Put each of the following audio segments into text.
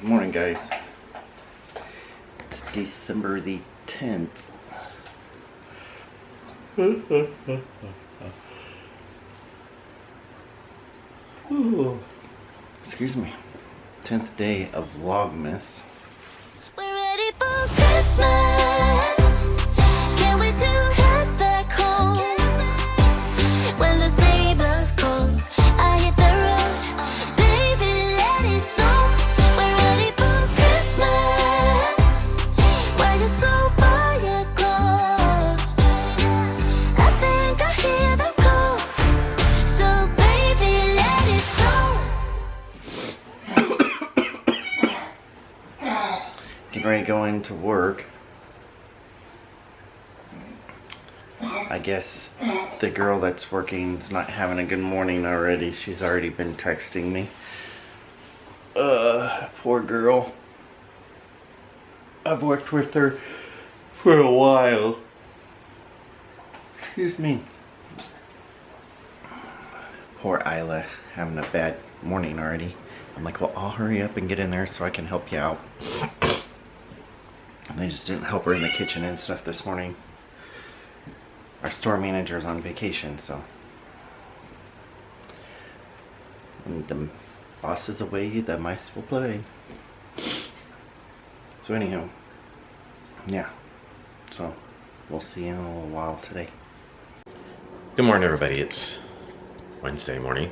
Good morning, guys. It's December the 10th. Excuse me. 10th day of Vlogmas. We're ready for Christmas. Can't wait to head back home. When the sleigh blows cold, I hit the road. Baby, let it snow. We're ready for Christmas. Why you so fire close? I think I hear them call. So baby, let it snow. Getting ready to go into work. I guess the girl that's working is not having a good morning already. She's already been texting me. Poor girl. I've worked with her for a while. Excuse me. Poor Isla having a bad morning already. I'm like, well, I'll hurry up and get in there so I can help you out. And I just didn't help her in the kitchen and stuff this morning. Our store manager's on vacation, so. When the boss is away, the mice will play. So anyhow, yeah. So, we'll see you in a little while today. Good morning, everybody. It's Wednesday morning.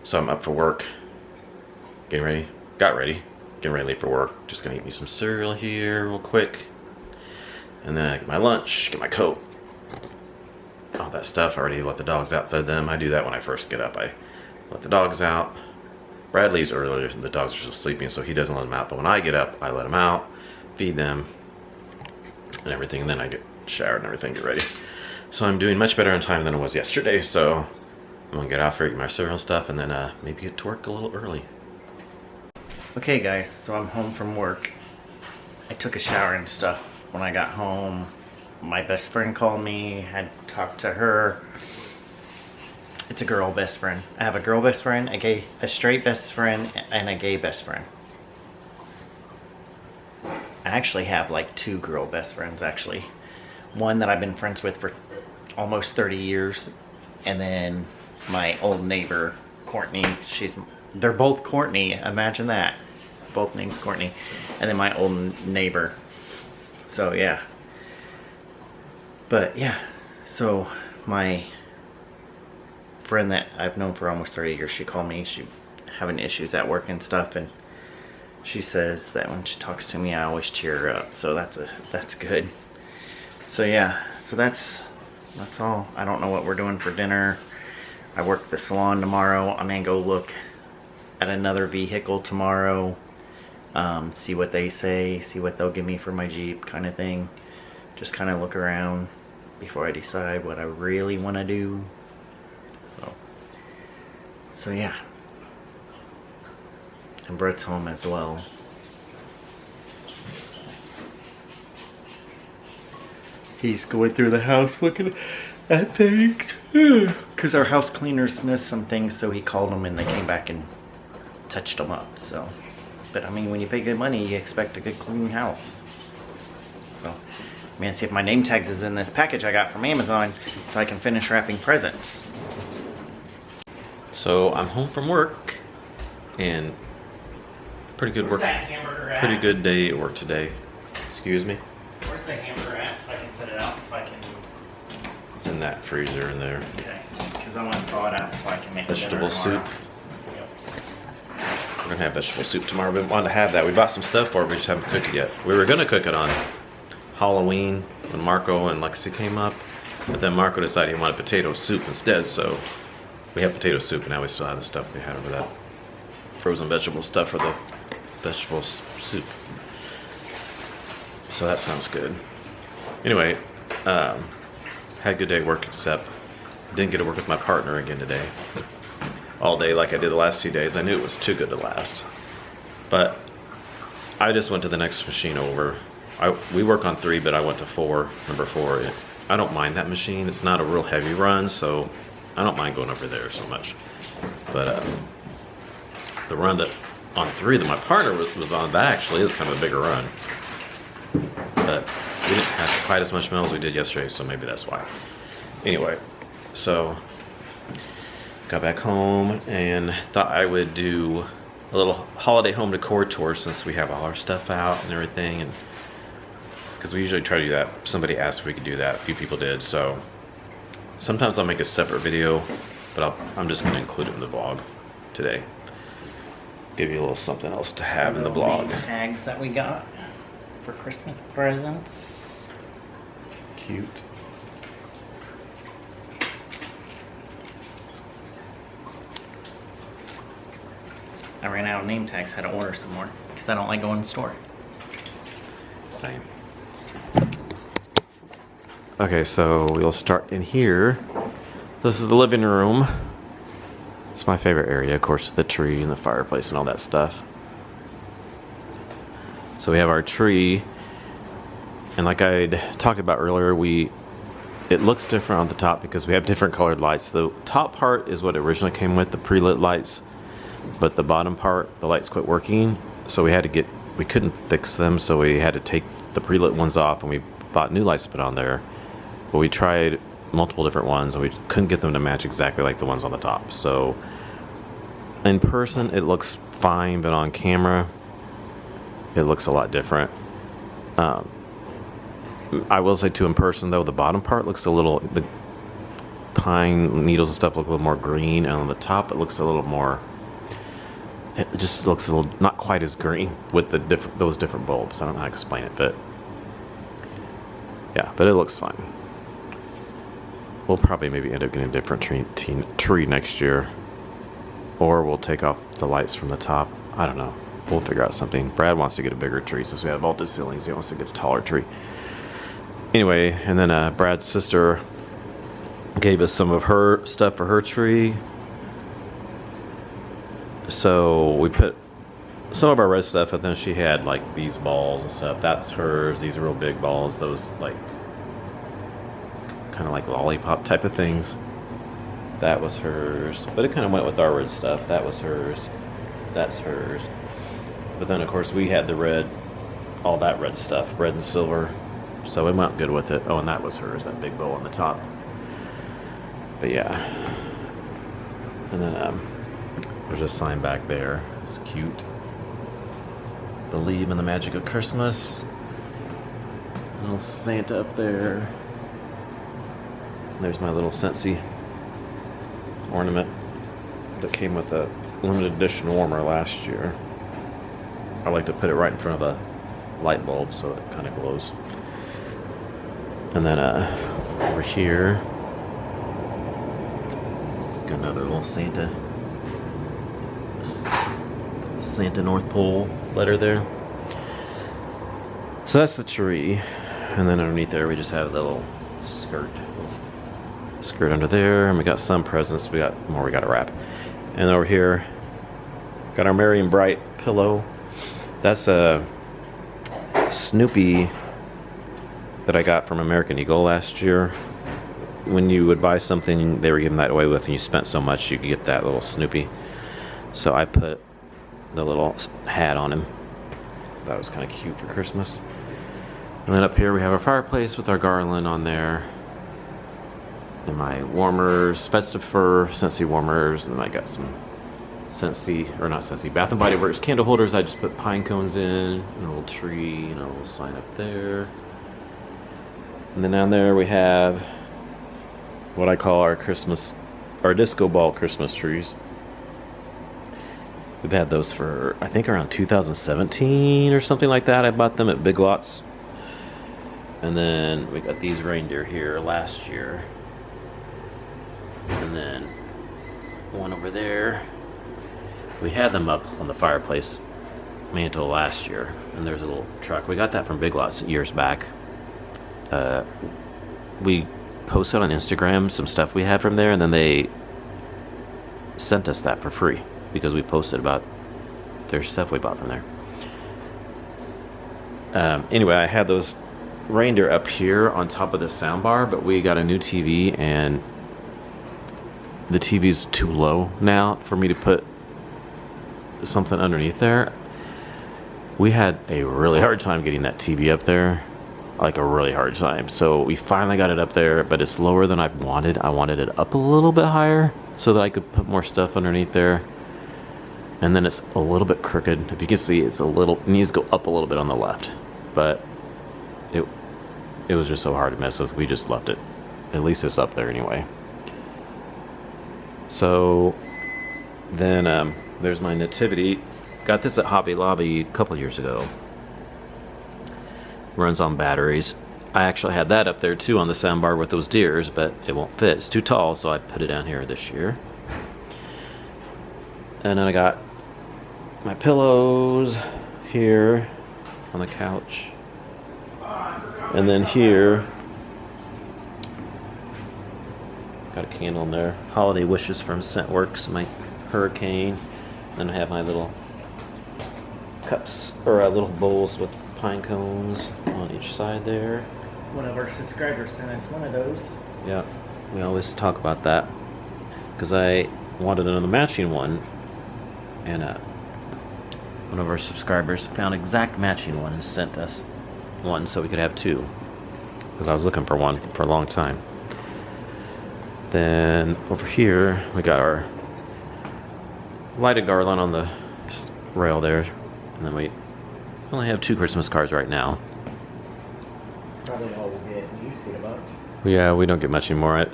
So I'm up for work. Getting ready. Got ready. Getting ready for work. Just gonna eat me some cereal here real quick. And then I get my lunch, get my coat. All that stuff. I already let the dogs out, fed them. I do that when I first get up. I let the dogs out. Brad leaves earlier. The dogs are still sleeping, so he doesn't let them out. But when I get up, I let them out, feed them, and everything. And then I get showered and everything, get ready. So I'm doing much better on time than I was yesterday. So I'm gonna get out for eat my cereal and stuff, and then maybe get to work a little early. Okay guys, so I'm home from work. I took a shower and stuff. When I got home, my best friend called me, had talked to her. It's a girl best friend. I have a girl best friend, a straight best friend, and a gay best friend. I actually have like two girl best friends actually. One that I've been friends with for almost 30 years, and then my old neighbor, Courtney. They're both Courtney, imagine that. Both names Courtney. And then my old neighbor. So yeah. But yeah, so my friend that I've known for almost 30 years, she called me. She having issues at work and stuff, and she says that when she talks to me, I always cheer her up. So that's good. So yeah, so that's all. I don't know what we're doing for dinner. I work the salon tomorrow. I'm gonna go look at another vehicle tomorrow. See what they say, see what they'll give me for my Jeep, kind of thing. Just kind of look around before I decide what I really want to do. So yeah. And Brett's home as well. He's going through the house looking at things. Because our house cleaners missed some things, so he called them and they came back and touched them up. So, but I mean, when you pay good money, you expect a good clean house. So, I'm gonna see if my name tags is in this package I got from Amazon, so I can finish wrapping presents. So I'm home from work, and pretty good work. Where's that hamburger at? Pretty good day at work today. Excuse me. Where's the hamburger at, so I can set it out, so I can... It's in that freezer in there. Okay, because I want to thaw it out so I can make Vegetable dinner soup. tomorrow. Yep. We're gonna have vegetable soup tomorrow. We wanted to have that. We bought some stuff for it. We just haven't cooked it yet. We were gonna cook it on Halloween when Marco and Lexi came up, but then Marco decided he wanted potato soup instead. So we have potato soup, and now we still have the stuff we had over that frozen vegetable stuff for the vegetable soup. So that sounds good. Anyway, had a good day at work, except didn't get to work with my partner again today. All day like I did the last 2 days. I knew it was too good to last. But I just went to the next machine over. We work on 3, but I went to 4, number 4. I don't mind that machine. It's not a real heavy run, so I don't mind going over there so much. But the run that on 3 that my partner was on. That actually is kind of a bigger run. But we didn't have quite as much mail as we did yesterday, so maybe that's why. Anyway, so got back home and thought I would do a little holiday home decor tour since we have all our stuff out and everything, and because we usually try to do that. Somebody asked if we could do that. A few people did, so sometimes I'll make a separate video, but I'm just going to include it in the vlog today. Give you a little something else to have in the vlog. Tags that we got for Christmas presents. Cute. I ran out of name tags, had to order some more because I don't like going to the store. Same. Okay, so we'll start in here. This is the living room. It's my favorite area, of course, the tree and the fireplace and all that stuff. So we have our tree, and like I'd talked about earlier, it looks different on the top because we have different colored lights. The top part is what originally came with, the pre-lit lights, but the bottom part, the lights quit working, so we couldn't fix them, so we had to take the pre-lit ones off, and we bought new lights to put on there. But we tried multiple different ones, and we couldn't get them to match exactly like the ones on the top. So in person it looks fine, but on camera it looks a lot different. I will say too, in person though, the bottom part looks a little, the pine needles and stuff look a little more green, and on the top it looks a little more, it just looks a little not quite as green with those different bulbs. I don't know how to explain it, but yeah, but it looks fine. We'll probably maybe end up getting a different tree next year, or we'll take off the lights from the top. I don't know. We'll figure out something. Brad wants to get a bigger tree since we have vaulted ceilings. He wants to get a taller tree. Anyway, and then Brad's sister gave us some of her stuff for her tree. So we put some of our red stuff, and then she had like these balls and stuff. That's hers. These are real big balls. Those like kind of like lollipop type of things. That was hers, but it kind of went with our red stuff. That was hers. That's hers. But then of course we had the red, all that red stuff, red and silver. So it went good with it. Oh, and that was hers, that big bow on the top. But yeah. And then there's a sign back there. It's cute. Believe in the magic of Christmas. Little Santa up there. There's my little Scentsy ornament that came with a limited edition warmer last year. I like to put it right in front of a light bulb so it kind of glows. And then over here, got another little Santa North Pole letter there. So that's the tree, and then underneath there we just have a little skirt under there, and we got some presents. We got more we got to wrap. And over here, got our Merry and Bright pillow. That's a Snoopy that I got from American Eagle last year. When you would buy something they were giving that away with, and you spent so much, you could get that little Snoopy. So I put the little hat on him. That was kind of cute for Christmas. And then up here we have our fireplace with our garland on there. And my warmers, festive fur, Scentsy warmers, and then I got some Scentsy, or not Scentsy, Bath and Body Works candle holders. I just put pine cones in, and a little tree, and a little sign up there. And then down there we have what I call our disco ball Christmas trees. We've had those for, I think, around 2017 or something like that. I bought them at Big Lots. And then we got these reindeer here last year. And then one over there. We had them up on the fireplace mantle last year. And there's a little truck. We got that from Big Lots years back. We posted on Instagram some stuff we had from there, and then they sent us that for free because we posted about their stuff we bought from there. Anyway, I had those reindeer up here on top of the sound bar, but we got a new TV, and the TV's too low now for me to put something underneath there. We had a really hard time getting that TV up there, like a really hard time. So we finally got it up there, but it's lower than I wanted. I wanted it up a little bit higher so that I could put more stuff underneath there. And then it's a little bit crooked. If you can see, it's a little, it needs to go up a little bit on the left. But it was just so hard to mess with, we just left it. At least it's up there anyway. So then there's my nativity. Got this at Hobby Lobby a couple years ago. Runs on batteries. I actually had that up there too on the soundbar with those deers, but it won't fit. It's too tall, so I put it down here this year. And then I got my pillows here on the couch. And then here, got a candle in there. Holiday wishes from Scentworks, my hurricane. Then I have my little cups, or little bowls with pine cones on each side there. One of our subscribers sent us one of those. Yeah, we always talk about that because I wanted another matching one, and one of our subscribers found exact matching one and sent us one so we could have two, because I was looking for one for a long time. Then over here we got our lighted garland on the rail there, and then we only have 2 Christmas cards right now. Probably all we'll get. You see a bunch. Yeah, we don't get much anymore.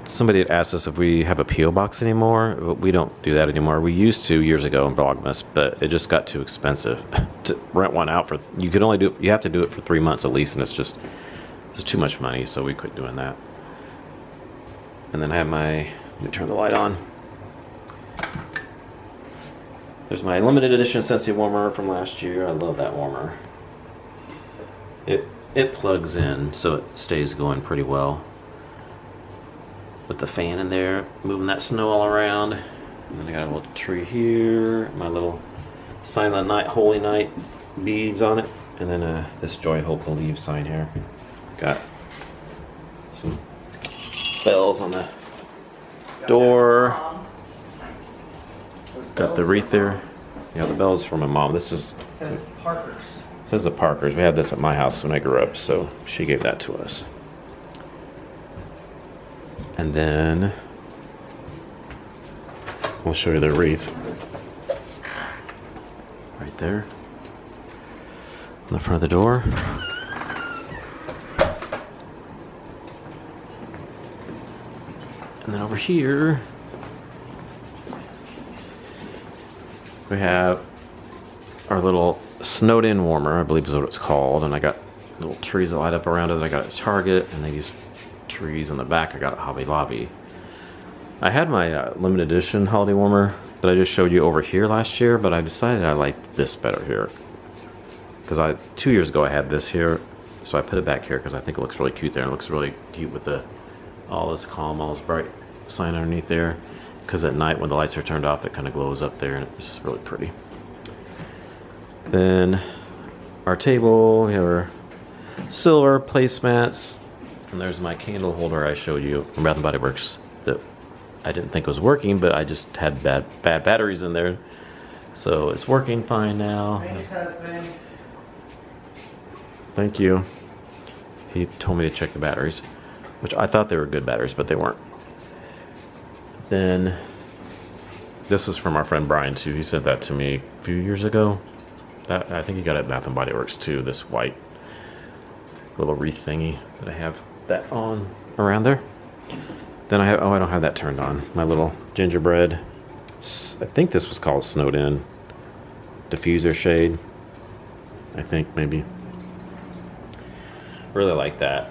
Somebody had asked us if we have a P.O. box anymore. We don't do that anymore. We used to years ago in Vlogmas, but it just got too expensive to rent one out for. You could only do. You have to do it for 3 months at least, and it's too much money, so we quit doing that. And then I have my. Let me turn the light on. There's my limited edition Scentsy warmer from last year. I love that warmer. It plugs in, so it stays going pretty well. With the fan in there, moving that snow all around. And then I got a little tree here, my little Silent Night, Holy Night beads on it. And then this Joy, Hope, Believe sign here. Got some bells on the door. Got the wreath there. Yeah, the bells from my mom. This is... It says Parker's. It says the Parkers. We had this at my house when I grew up, so she gave that to us. And then we'll show you the wreath right there on the front of the door. And then over here we have our little snowed in warmer, I believe is what it's called, and I got little trees that light up around it that I got at Target, and these trees on the back I got at Hobby Lobby. I had my limited edition holiday warmer that I just showed you over here last year, but I decided I liked this better here, because 2 years ago I had this here, so I put it back here because I think it looks really cute there, and it looks really cute with all this calm, all this bright sign underneath there, because at night when the lights are turned off it kind of glows up there, and it's really pretty. Then our table, we have our silver placemats, and there's my candle holder I showed you from Bath & Body Works that I didn't think was working, but I just had bad batteries in there, so it's working fine now. Thanks, husband. Thank you. He told me to check the batteries, which I thought they were good batteries, but they weren't. Then this was from our friend Brian too. He sent that to me a few years ago. I think he got it at Bath & Body Works too, this white little wreath thingy that I have that on around there. Then I have, I don't have that turned on. My little gingerbread, I think this was called Snowed In diffuser shade. I think maybe. Really like that.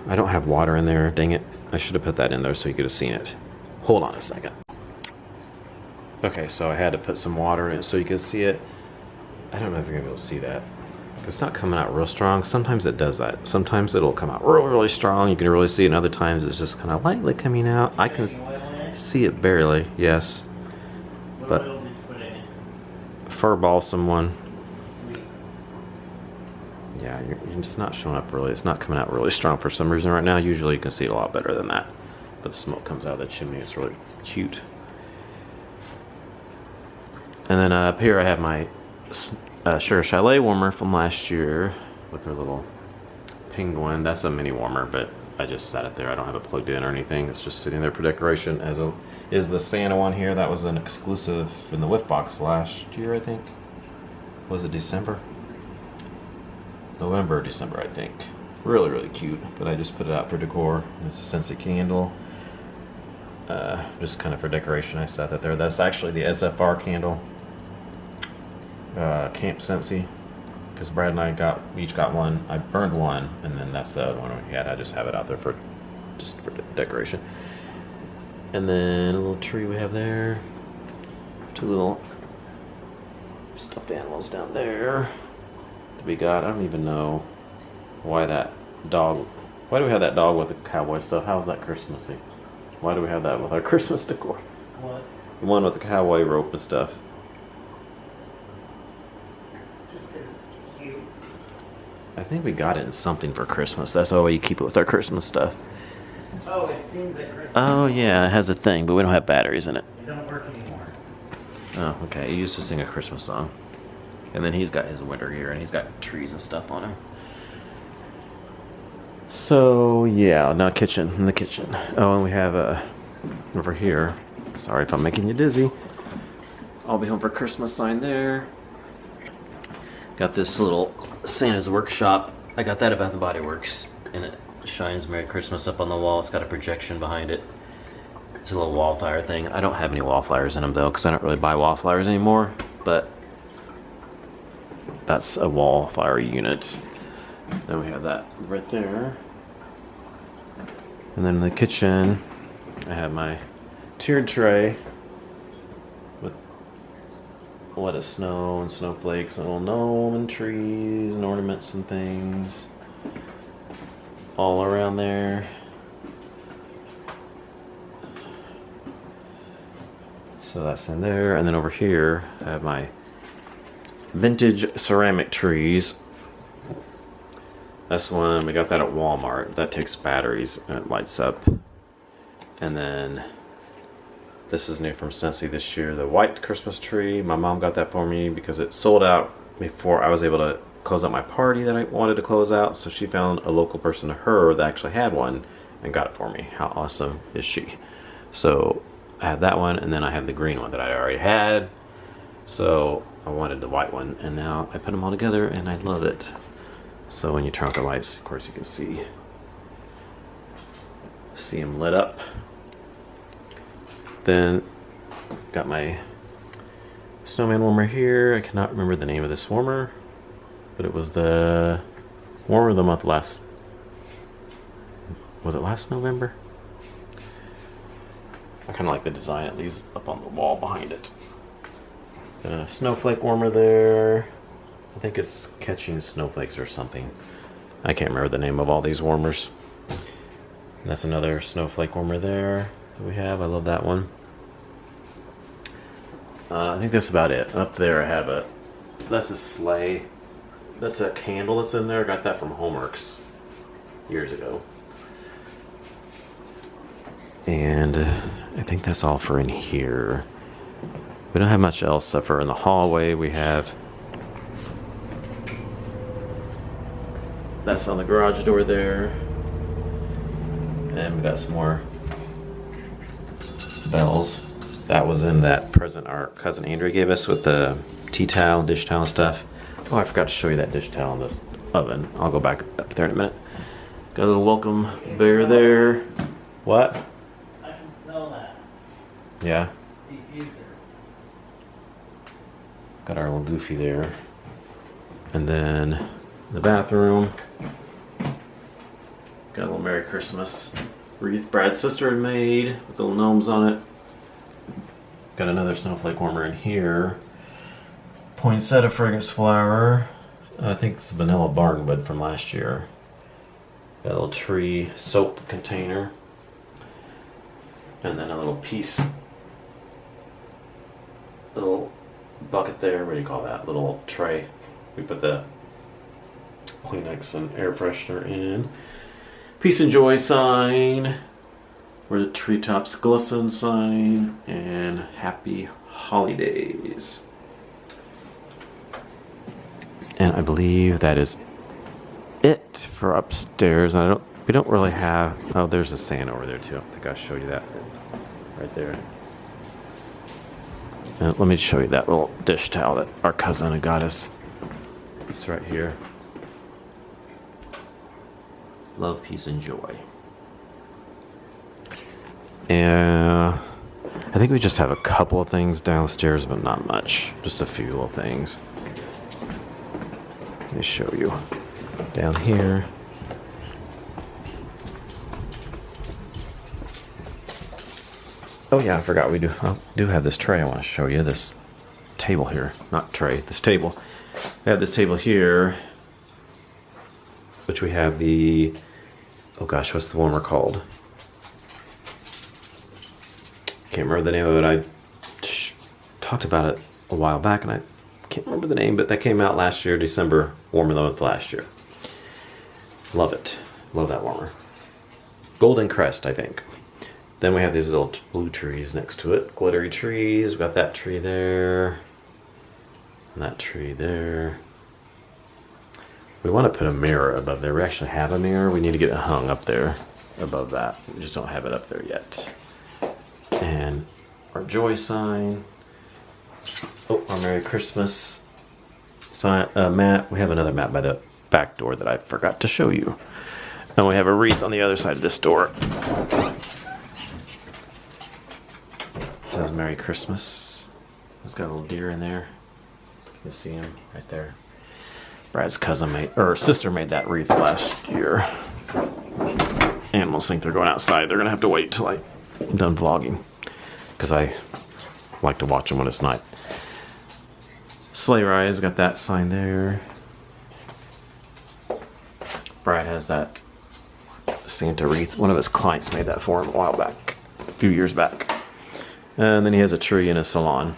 I don't have water in there, dang it. I should have put that in there so you could have seen it. Hold on a second. Okay, so I had to put some water in it so you could see it. I don't know if you're gonna be able to see that. It's not coming out real strong. Sometimes it does that. Sometimes it'll come out really strong. You can really see it, and other times it's just kind of lightly coming out. I can see it barely, yes. But fir balsam one. Yeah, you're just not showing up really. It's not coming out really strong for some reason right now. Usually you can see it a lot better than that. But the smoke comes out of the chimney. It's really cute. And then up here I have my Sugar Chalet warmer from last year with their little penguin. That's a mini warmer, but I just set it there. I don't have it plugged in or anything. It's just sitting there for decoration. As is the Santa one here. That was an exclusive in the Whiff Box last year, I think. Was it December? November, December, I think. Really, really cute. But I just put it out for decor. It's a Scentsy candle. Just kind of for decoration. I set that there. That's actually the SFR candle. Camp Scentsy. Because Brad and I each got one. I burned one, and then that's the other one we had. I just have it out there for decoration. And then a little tree we have there. Two little stuffed animals down there that we got. I don't even know why that dog. Why do we have that dog with the cowboy stuff? How is that Christmassy? Why do we have that with our Christmas decor? What? The one with the cowboy rope and stuff. Just 'cause it's cute. I think we got it in something for Christmas. That's the way you keep it with our Christmas stuff. Oh, it seems like Christmas. Oh yeah, it has a thing, but we don't have batteries in it. It don't work anymore. Oh, okay. He used to sing a Christmas song. And then he's got his winter gear, and he's got trees and stuff on him. So, yeah, now kitchen, in the kitchen. Oh, and we have over here, sorry if I'm making you dizzy, I'll be home for Christmas sign there. Got this little Santa's Workshop. I got that at Bath & Body Works, and it shines Merry Christmas up on the wall. It's got a projection behind it. It's a little wallflower thing. I don't have any wallflowers in them, though, because I don't really buy wallflowers anymore, but that's a wallflower unit. Then we have that right there. And then in the kitchen, I have my tiered tray with a lot of snow and snowflakes and a little gnome and trees and ornaments and things all around there. So that's in there. And then over here, I have my vintage ceramic trees. That's one, we got that at Walmart. That takes batteries and it lights up. And then this is new from Scentsy this year, the white Christmas tree. My mom got that for me because it sold out before I was able to close out my party that I wanted to close out. So she found a local person to her that actually had one and got it for me. How awesome is she? So I have that one, and then I have the green one that I already had. So I wanted the white one, and now I put them all together and I love it. So when you turn off the lights, of course you can see them lit up. Then got my snowman warmer here. I cannot remember the name of this warmer, but it was the warmer of the month last, was it last November? I kind of like the design it leaves up on the wall behind it. Snowflake warmer there. I think it's catching snowflakes or something. I can't remember the name of all these warmers. And that's another snowflake warmer there that we have. I love that one. I think that's about it. Up there I have that's a sleigh. That's a candle that's in there. I got that from Homeworks years ago. And I think that's all for in here. We don't have much else except for in the hallway we have, that's on the garage door there. And we got some more bells. That was in that present our cousin Andrea gave us with the tea towel, dish towel and stuff. Oh, I forgot to show you that dish towel in this oven. I'll go back up there in a minute. Got a little welcome bear there. What? I can smell that Yeah. diffuser. Got our little Goofy there. And then the bathroom. Got a little Merry Christmas wreath Brad's sister had made with little gnomes on it. Got another snowflake warmer in here. Poinsettia fragrance flower. I think it's vanilla barnwood from last year. Got a little tree soap container. And then a little piece, little bucket there. What do you call that? Little tray. We put the Kleenex and air freshener in. Peace and joy sign. Where the treetops glisten sign. And happy holidays. And I believe that is it for upstairs. And we don't really have, oh, there's a Santa over there too. I think I showed you that right there. And let me show you that little dish towel that our cousin had got us. It's right here. Love, peace, and joy. And I think we just have a couple of things downstairs, but not much. Just a few little things. Let me show you. Down here. Oh yeah, I forgot we do have this tray I want to show you. This table here. Not tray, this table. We have this table here, which we have the, oh gosh, what's the warmer called? Can't remember the name of it. I talked about it a while back, and I can't remember the name, but that came out last year, December, warmer than last year. Love it. Love that warmer. Golden Crest, I think. Then we have these little blue trees next to it. Glittery trees. We got that tree there. And that tree there. We want to put a mirror above there. We actually have a mirror. We need to get it hung up there above that. We just don't have it up there yet. And our joy sign. Oh, our Merry Christmas sign, mat. We have another mat by the back door that I forgot to show you. And we have a wreath on the other side of this door. It says Merry Christmas. It's got a little deer in there. You can see him right there. Brad's cousin made, or sister made that wreath last year. Animals think they're going outside. They're gonna have to wait till I'm done vlogging, because I like to watch them when it's night. Sleigh rise, we got that sign there. Brad has that Santa wreath. One of his clients made that for him a while back, a few years back. And then he has a tree in his salon.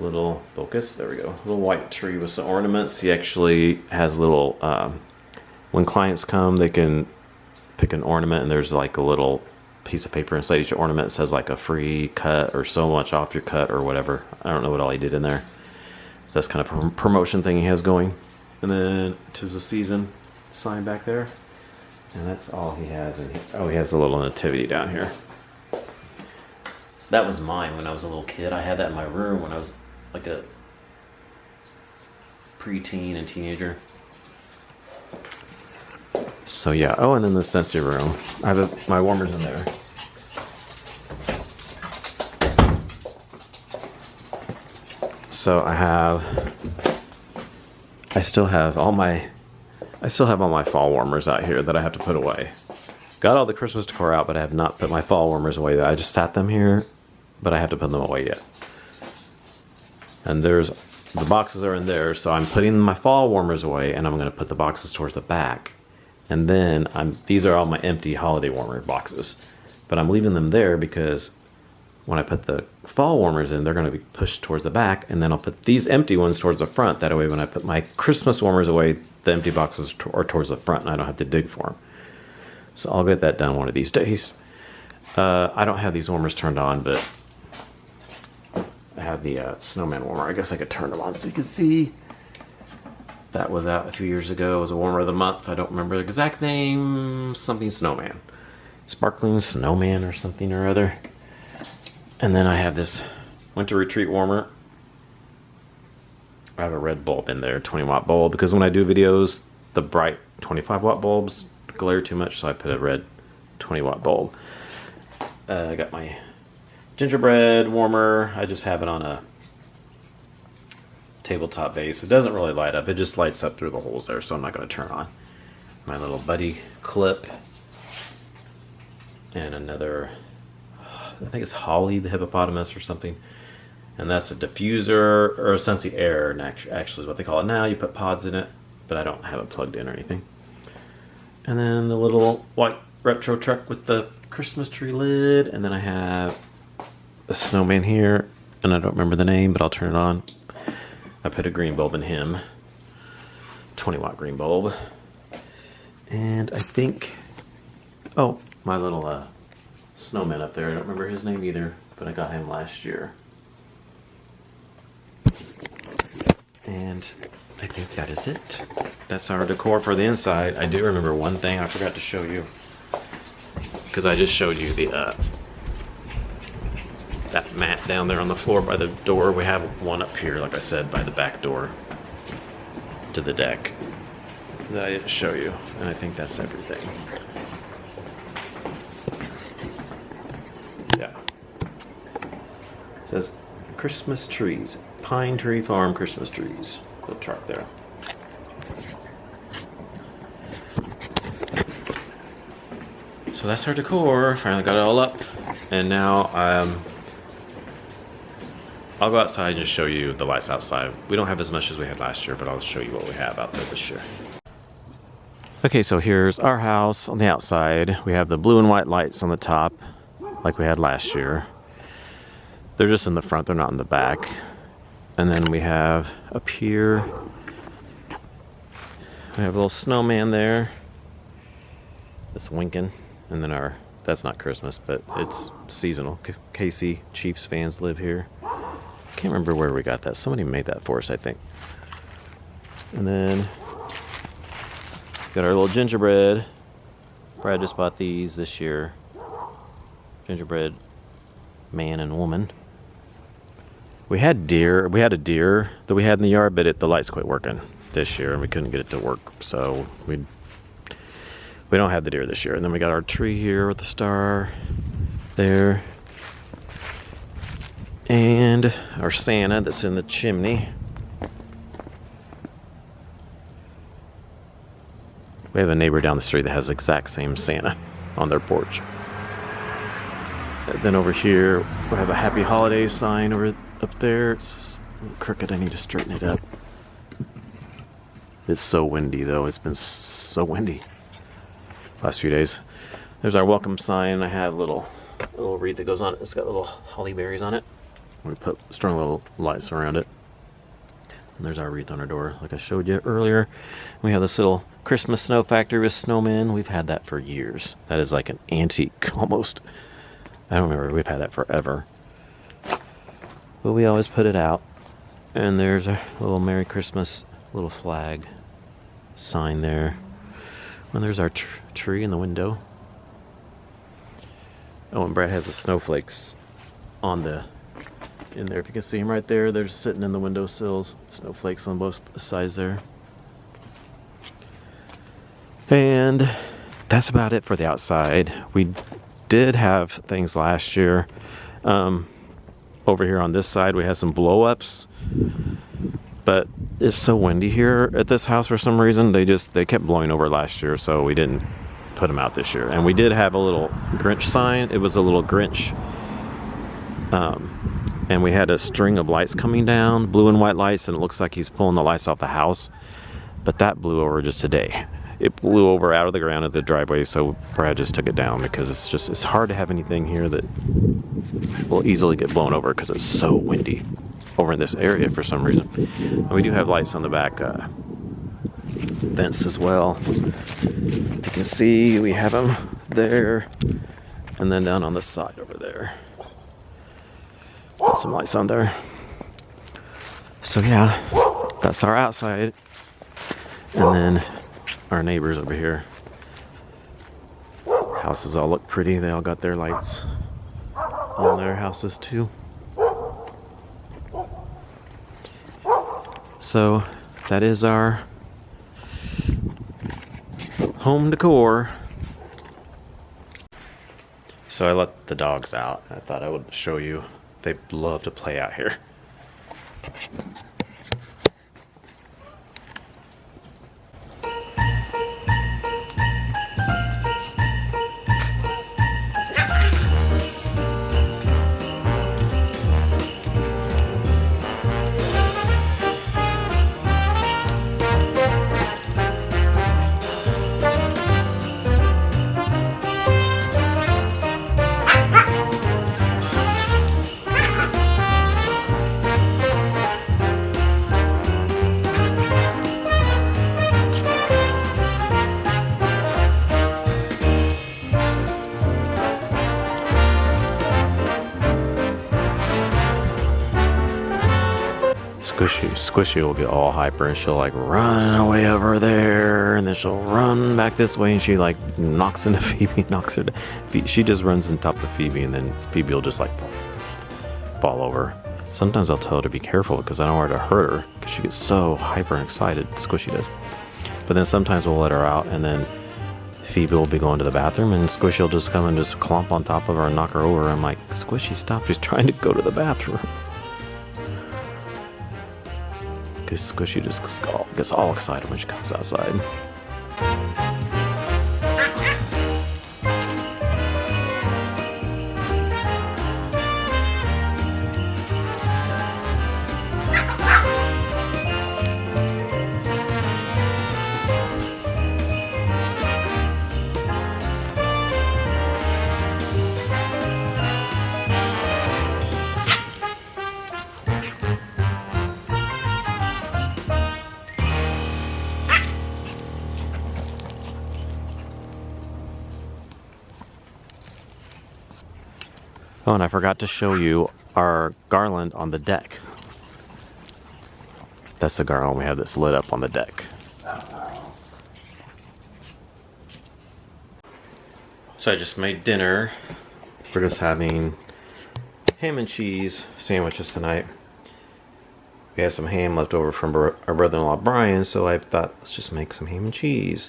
Little focus, there we go. Little white tree with some ornaments. He actually has little, when clients come, they can pick an ornament, and there's like a little piece of paper inside each ornament. It says like a free cut or so much off your cut or whatever. I don't know what all he did in there. So that's kind of a promotion thing he has going. And then 'tis the season sign back there. And that's all he has. And he has a little nativity down here. That was mine when I was a little kid. I had that in my room when I was like a preteen and teenager. So yeah. Oh, and then the Scentsy room. I have my warmers in there. So I still have all my fall warmers out here that I have to put away. Got all the Christmas decor out, but I have not put my fall warmers away. I just sat them here, but I have to put them away yet. And the boxes are in there, so I'm putting my fall warmers away, and I'm going to put the boxes towards the back. And then these are all my empty holiday warmer boxes, but I'm leaving them there because when I put the fall warmers in, they're going to be pushed towards the back, and then I'll put these empty ones towards the front. That way, when I put my Christmas warmers away, the empty boxes are towards the front, and I don't have to dig for them. So I'll get that done one of these days. I don't have these warmers turned on, but I have the snowman warmer. I guess I could turn them on so you can see. That was out a few years ago. It was a warmer of the month. I don't remember the exact name. Something snowman. Sparkling snowman or something or other. And then I have this winter retreat warmer. I have a red bulb in there, 20-watt bulb, because when I do videos, the bright 25-watt bulbs glare too much, so I put a red 20-watt bulb. I got my gingerbread warmer. I just have it on a tabletop base. It doesn't really light up. It just lights up through the holes there, so I'm not going to turn on. My little buddy clip. And another, I think it's Holly the hippopotamus or something. And that's a diffuser, or a Scentsy Air, actually is what they call it now. You put pods in it, but I don't have it plugged in or anything. And then the little white retro truck with the Christmas tree lid. And then I have a snowman here, and I don't remember the name, but I'll turn it on. I put a green bulb in him. 20-watt green bulb. And I think, oh, my little snowman up there. I don't remember his name either, but I got him last year. And I think that is it. That's our decor for the inside. I do remember one thing I forgot to show you, because I just showed you the that mat down there on the floor by the door. We have one up here, like I said, by the back door to the deck that I didn't show you, and I think that's everything. Yeah. It says Christmas trees, Pine Tree Farm Christmas trees. The truck there. So that's our decor. Finally got it all up, and now I'll go outside and just show you the lights outside. We don't have as much as we had last year, but I'll show you what we have out there this year. Okay, so here's our house on the outside. We have the blue and white lights on the top, like we had last year. They're just in the front, they're not in the back. And then we have up here, we have a little snowman there. It's winking. And then that's not Christmas, but it's seasonal. KC Chiefs fans live here. Can't remember where we got that. Somebody made that for us, I think. And then got our little gingerbread. Brad just bought these this year. Gingerbread man and woman. We had a deer that we had in the yard, but the lights quit working this year and we couldn't get it to work, so we don't have the deer this year. And then we got our tree here with the star there. And our Santa that's in the chimney. We have a neighbor down the street that has the exact same Santa on their porch. And then over here, we have a Happy Holidays sign up there. It's a little crooked, I need to straighten it up. It's so windy though, it's been so windy last few days. There's our welcome sign. I have a little wreath that goes on it. It's got little holly berries on it. We put strung little lights around it. And there's our wreath on our door, like I showed you earlier. We have this little Christmas snow factory with snowmen. We've had that for years. That is like an antique almost. I don't remember, we've had that forever. But we always put it out. And there's a little Merry Christmas little flag sign there. And there's our tree in the window. Oh, and Brad has the snowflakes in there. If you can see them right there, they're sitting in the windowsills. Snowflakes on both sides there. And that's about it for the outside. We did have things last year. Over here on this side, we had some blow-ups. But it's so windy here at this house for some reason. They kept blowing over last year, so we didn't put them out this year. And we did have a little Grinch sign. It was a little Grinch. And we had a string of lights coming down, blue and white lights, and it looks like he's pulling the lights off the house. But that blew over just today. It blew over out of the ground at the driveway, so Brad just took it down because it's hard to have anything here that will easily get blown over because it's so windy over in this area for some reason. And we do have lights on the back vents as well. You can see we have them there, and then down on the side over there. Got some lights on there. So yeah, that's our outside. And then our neighbors over here. Houses all look pretty. They all got their lights on their houses too. So that is our home decor. So I let the dogs out. I thought I would show you. They love to play out here. Squishy will get all hyper and she'll like run away over there, and then she'll run back this way, and she like knocks into Phoebe, knocks her. She just runs on top of Phoebe, and then Phoebe will just like fall over. Sometimes I'll tell her to be careful because I don't want her to hurt her because she gets so hyper excited. Squishy does. But then sometimes we'll let her out, and then Phoebe will be going to the bathroom, and Squishy will just come and just clomp on top of her and knock her over. I'm like, Squishy, stop! She's trying to go to the bathroom. Because Squishy just gets all excited when she comes outside. Oh, and I forgot to show you our garland on the deck. That's the garland we have that's lit up on the deck. So I just made dinner. We're just having ham and cheese sandwiches tonight. We had some ham left over from our brother-in-law Brian, so I thought, let's just make some ham and cheese.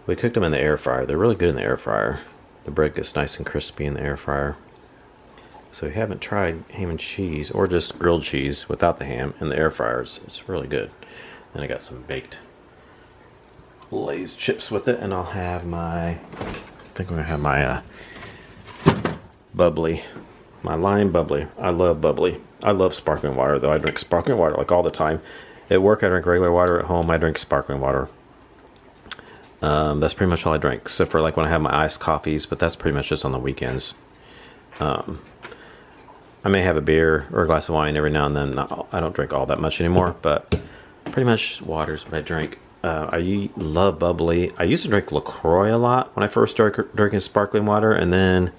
We cooked them in the air fryer. They're really good in the air fryer. The bread gets nice and crispy in the air fryer. So if you haven't tried ham and cheese, or just grilled cheese without the ham in the air fryer, it's really good. Then I got some baked Lay's chips with it, and I'll have my, I think I'm gonna have my bubbly, my lime bubbly. I love bubbly. I love sparkling water though. I drink sparkling water like all the time. At work I drink regular water, at home I drink sparkling water. That's pretty much all I drink, except for like when I have my iced coffees, but that's pretty much just on the weekends. I may have a beer or a glass of wine every now and then. I don't drink all that much anymore, but pretty much water is what I drink. I love bubbly. I used to drink LaCroix a lot when I first started drinking sparkling water, and then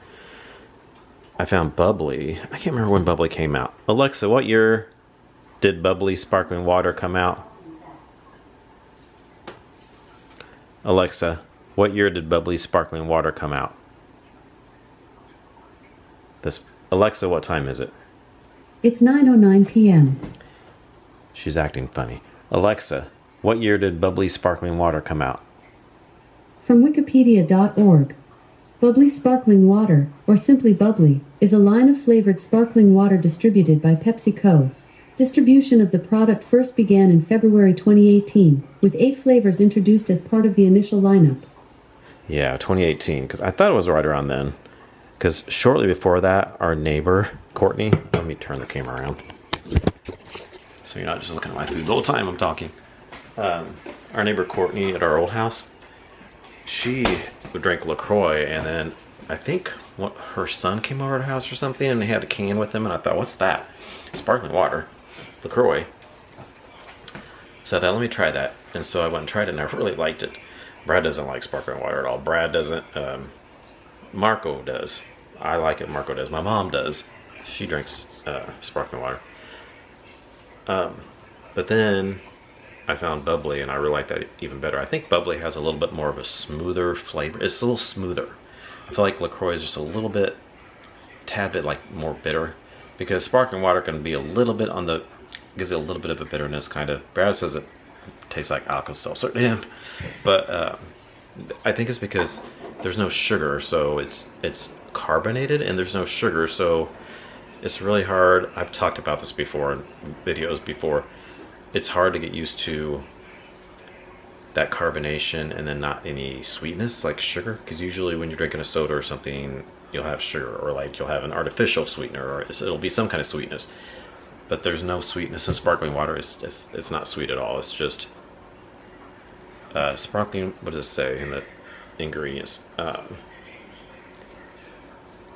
I found bubbly. I can't remember when bubbly came out. Alexa, what year did bubbly sparkling water come out? Alexa, what year did bubbly sparkling water come out? Alexa, what time is it? It's 9:09 p.m. She's acting funny. Alexa, what year did bubbly sparkling water come out? From wikipedia.org. Bubbly sparkling water, or simply bubbly, is a line of flavored sparkling water distributed by PepsiCo. Distribution of the product first began in February 2018, with 8 flavors introduced as part of the initial lineup. Yeah, 2018, because I thought it was right around then. Because shortly before that, our neighbor, Courtney, let me turn the camera around so you're not just looking at my food the whole time I'm talking. Our neighbor Courtney at our old house, she would drink LaCroix, and then I think her son came over to the house or something, and they had a can with him, and I thought, what's that? Sparkling water, LaCroix. So I thought, let me try that. And so I went and tried it, and I really liked it. Brad doesn't like sparkling water at all. Brad doesn't. Marco does. I like it. Marco does. My mom does. She drinks sparkling water. But then I found bubbly, and I really like that even better. I think bubbly has a little bit more of a smoother flavor. It's a little smoother. I feel like LaCroix is just a little bit, tad bit like more bitter, because sparkling water can be a little bit on the, gives it a little bit of a bitterness kind of. Brad says it tastes like Alka-Seltzer to him, but I think it's because there's no sugar, so it's carbonated, and there's no sugar, so it's really hard. I've talked about this before in videos before. It's hard to get used to that carbonation and then not any sweetness like sugar, because usually when you're drinking a soda or something, you'll have sugar, or like you'll have an artificial sweetener, or it'll be some kind of sweetness. But there's no sweetness in sparkling water. It's not sweet at all. It's just sparkling. What does it say in the ingredients?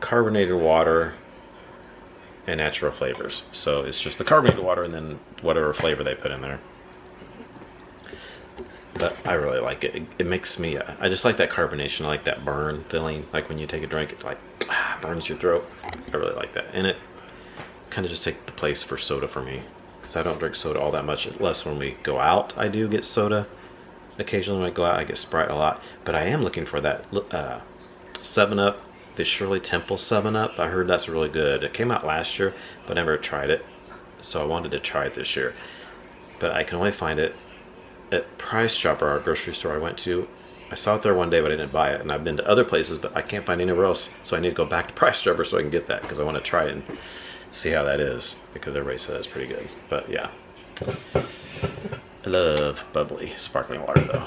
Carbonated water and natural flavors. So it's just the carbonated water and then whatever flavor they put in there. But I really like it. It makes me, I just like that carbonation. I like that burn feeling, like when you take a drink, it like burns your throat. I really like that. And it kind of just takes the place for soda for me. because I don't drink soda all that much, unless when we go out I do get soda. Occasionally when I go out I get Sprite a lot, but I am looking for that 7-Up, the Shirley Temple 7-Up. I heard that's really good. It came out last year, but I never tried it, so I wanted to try it this year. But I can only find it at Price Chopper, our grocery store I went to. I saw it there one day, but I didn't buy it. And I've been to other places, but I can't find anywhere else. So I need to go back to Price Chopper so I can get that, because I want to try it and see how that is, because everybody says it's pretty good. But yeah, I love bubbly sparkling water though.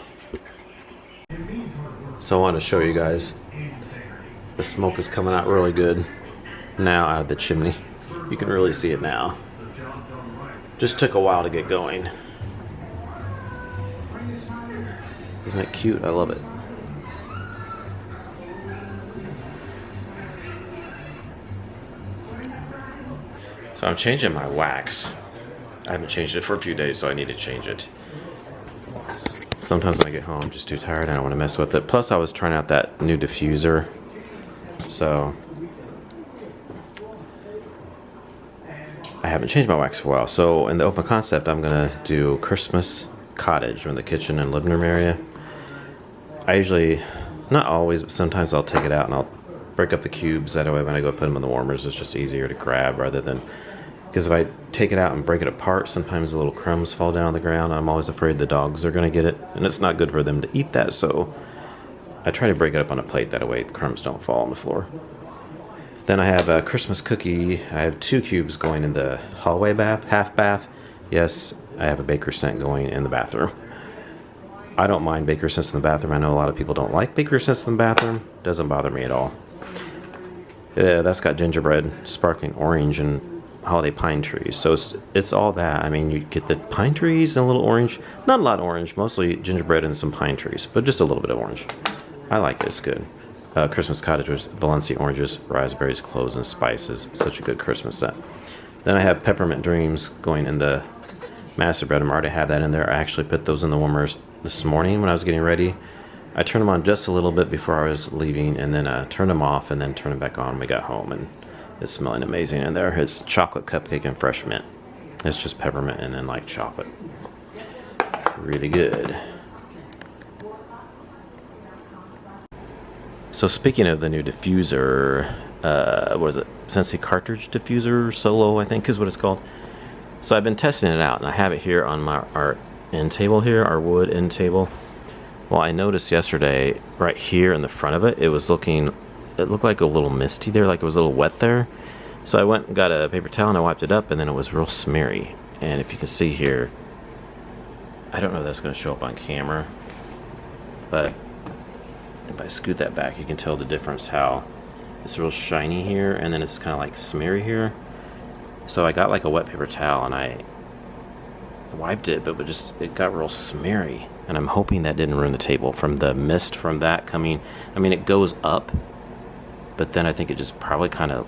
So I want to show you guys, the smoke is coming out really good now out of the chimney. You can really see it now. Just took a while to get going. Isn't it cute? I love it. So I'm changing my wax. I haven't changed it for a few days, so I need to change it. Sometimes when I get home, I'm just too tired. I don't want to mess with it. Plus, I was trying out that new diffuser. So I haven't changed my wax for a while. So in the open concept, I'm going to do Christmas cottage in the kitchen and living room area. I usually, not always, but sometimes I'll take it out and I'll break up the cubes. That way when I go put them in the warmers, it's just easier to grab rather than, because if I take it out and break it apart, sometimes the little crumbs fall down on the ground. I'm always afraid the dogs are going to get it, and it's not good for them to eat that, so I try to break it up on a plate, that way the crumbs don't fall on the floor. Then I have a Christmas cookie. I have 2 cubes going in the hallway bath, half bath. Yes, I have a baker scent going in the bathroom. I don't mind baker scents in the bathroom. I know a lot of people don't like baker scents in the bathroom. Doesn't bother me at all. That's got gingerbread, sparkling orange, and holiday pine trees. So it's all that. I mean, you get the pine trees and a little orange. Not a lot of orange, mostly gingerbread and some pine trees, but just a little bit of orange. I like it. It's good. Christmas cottage was Valencia oranges, raspberries, cloves, and spices. Such a good Christmas scent. Then I have peppermint dreams going in the master bedroom. I already have that in there. I actually put those in the warmers this morning when I was getting ready. I turned them on just a little bit before I was leaving, and then turned them off, and then turned them back on when we got home, and it's smelling amazing in there. It's chocolate cupcake and fresh mint. It's just peppermint and then like chocolate. Really good. So speaking of the new diffuser, what is it? Scentsy cartridge diffuser solo, I think is what it's called. So I've been testing it out, and I have it here on our end table here, our wood end table. Well, I noticed yesterday right here in the front of it, it looked like a little misty there, like it was a little wet there. So I went and got a paper towel and I wiped it up, and then it was real smeary. And if you can see here, I don't know if that's going to show up on camera, but if I scoot that back, you can tell the difference, how it's real shiny here and then it's kind of like smeary here. So I got like a wet paper towel and I wiped it, but it got real smeary, and I'm hoping that didn't ruin the table from the mist from that coming. I mean, it goes up, but then I think it just probably kind of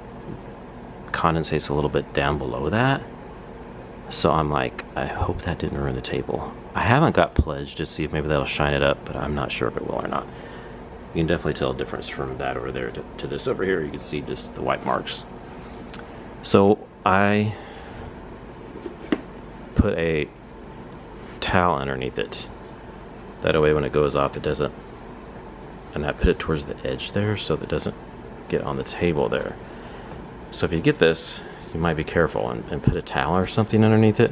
condensates a little bit down below that. So I'm like, I hope that didn't ruin the table. I haven't got pledged to see if maybe that'll shine it up, but I'm not sure if it will or not. You can definitely tell a difference from that over there to this over here. You can see just the white marks. So I put a towel underneath it. That way when it goes off, it doesn't, and I put it towards the edge there so that it doesn't get on the table there. So if you get this, you might be careful and put a towel or something underneath it.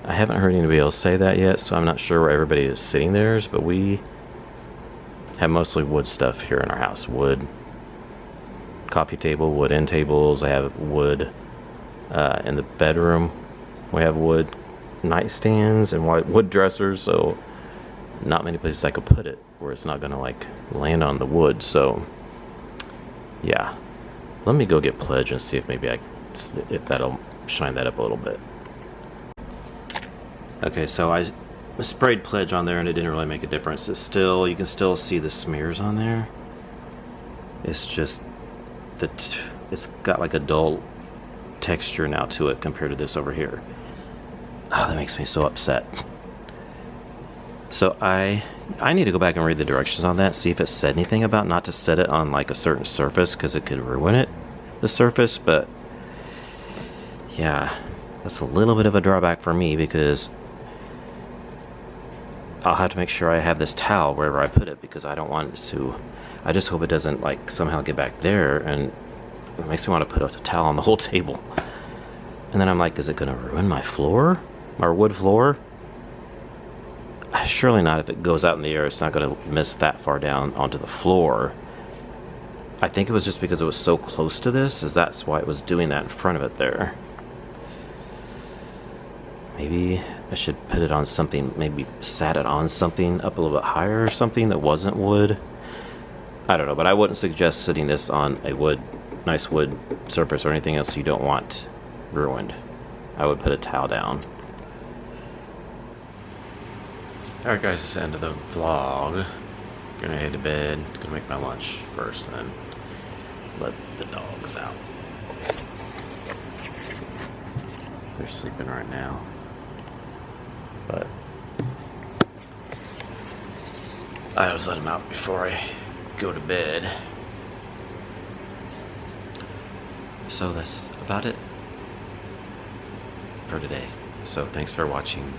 I haven't heard anybody else say that yet, so I'm not sure where everybody is sitting theirs, but we have mostly wood stuff here in our house. Wood coffee table, wood end tables. I have wood in the bedroom. We have wood nightstands and wood dressers, so not many places I could put it where it's not gonna like land on the wood. So yeah, let me go get pledge and see if maybe if that'll shine that up a little bit. Okay, so I sprayed pledge on there and it didn't really make a difference. It's still, you can still see the smears on there. It's just that it's got like a dull texture now to it compared to this over here. Oh, that makes me so upset. So I need to go back and read the directions on that, see if it said anything about not to set it on like a certain surface because it could ruin the surface. But yeah, That's a little bit of a drawback for me because I'll have to make sure I have this towel wherever I put it because I don't want it to. I just hope it doesn't like somehow get back there, and it makes me want to put a towel on the whole table. And then I'm like, is it going to ruin my floor? Our wood floor? Surely not. If it goes out in the air, it's not going to miss that far down onto the floor. I think it was just because it was so close to this, that's why it was doing that in front of it there. Maybe I should put it on something, maybe sat it on something up a little bit higher or something that wasn't wood. I don't know, but I wouldn't suggest sitting this on a nice wood surface or anything else you don't want ruined. I would put a towel down. Alright guys, it's the end of the vlog. Gonna head to bed, gonna make my lunch first and then let the dogs out. They're sleeping right now. But I always let them out before I go to bed. So that's about it for today. So thanks for watching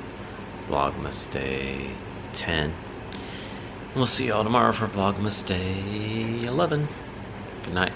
Vlogmas Day 10. And we'll see y'all tomorrow for Vlogmas Day 11. Good night.